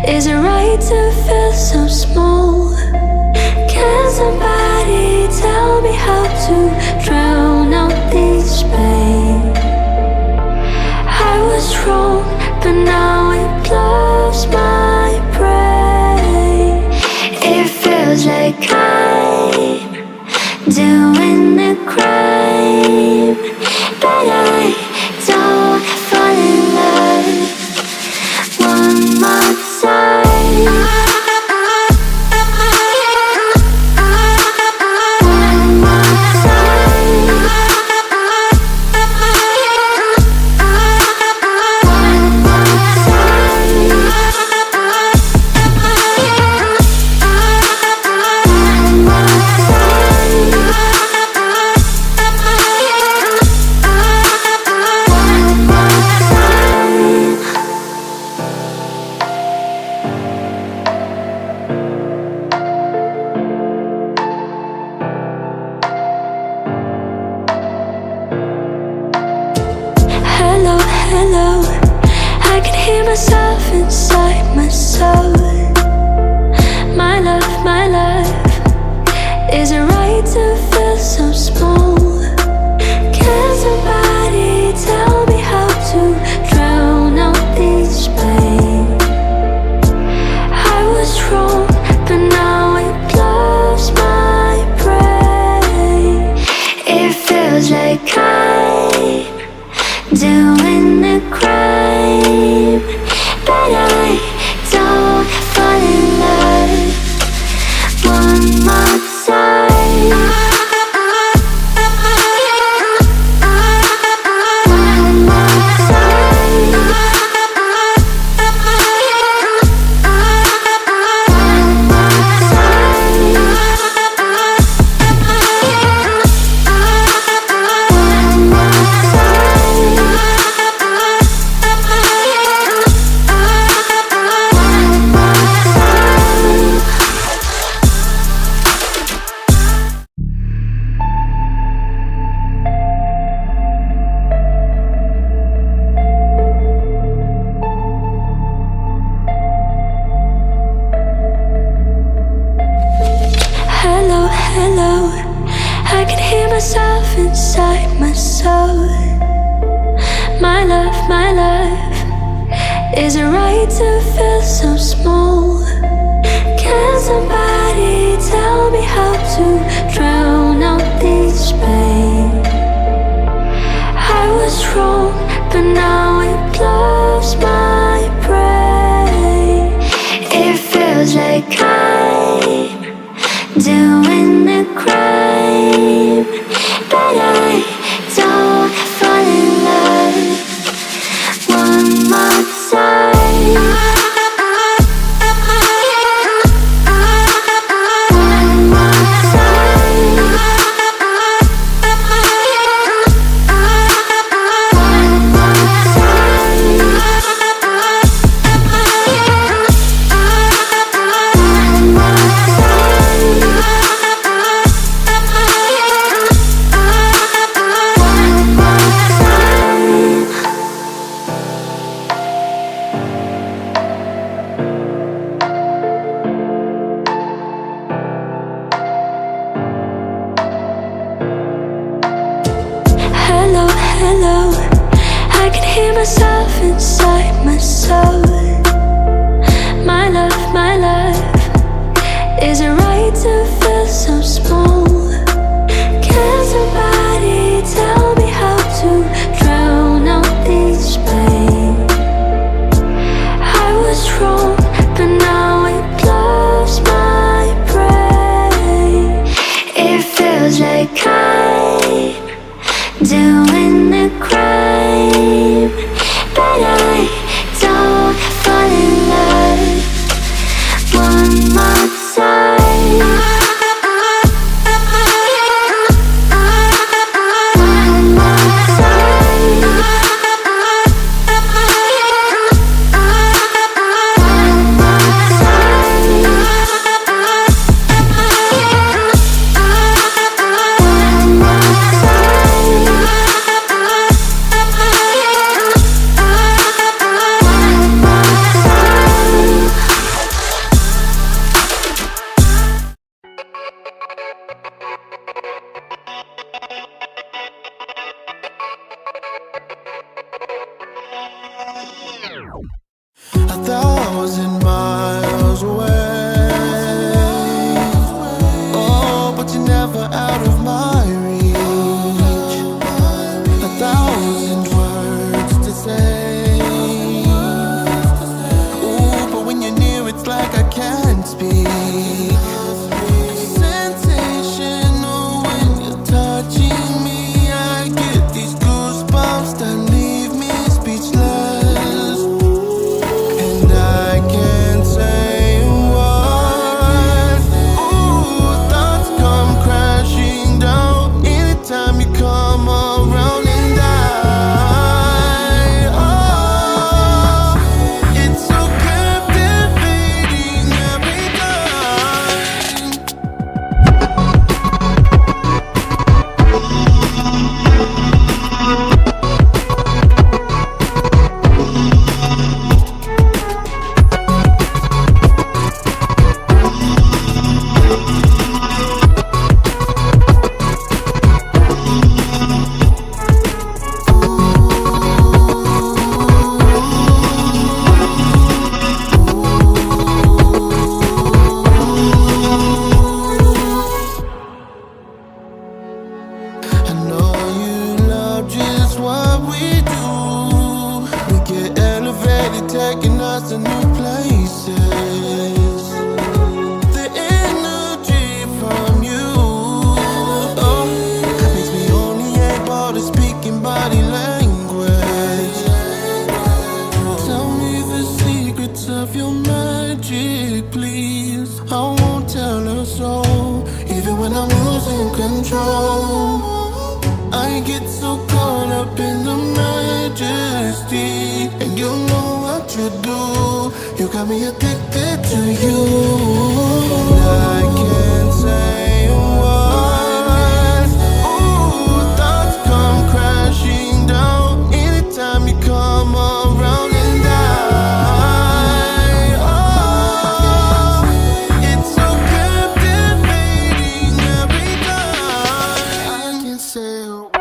Is it right to feel so small? Can somebody tell me how to drown out this pain? I was wrong, but now it blows my brain. It feels like I'm doing a crime, but I don't fall in love one more time. One more time. One more time. One hello, hello, I can hear myself inside my soul. My love, is it right to feel so small? Can somebody tell me how to drown out this pain? I was wrong, but now it blows my brain. It feels like I'm doing a crime, but I don't fall in love one more time. One more time. One more time. One more hello, hello, I can hear myself inside my soul. My love, is it right to feel so small? Can somebody tell me how to drown out this pain? I was wrong, but now it blows my brain. It feels like I'm doing a crime, but I don't fall in love one more time. 1,000 miles away. Oh, but you're never out of my reach. 1,000 words to say. Ooh, but when you're near, it's like I can't speak. Sensational when you're touching me. I get these goosebumps that leave me speechless. And I can't say a word. Ooh, thoughts come crashing down anytime you come around. And oh, it's so captivating every time. I know you love just what we do. We get elevated, taking us to new places. The energy from you, oh, makes me only able to speak in body language. Tell me the secrets of your magic, please. I won't tell her so, even when I'm losing control. I get so caught up in the majesty, and you know what you do. You got me addicted to you. And I can't say a word. Ooh, thoughts come crashing down anytime you come around. And oh, it's so captivating every time. I can't say a word.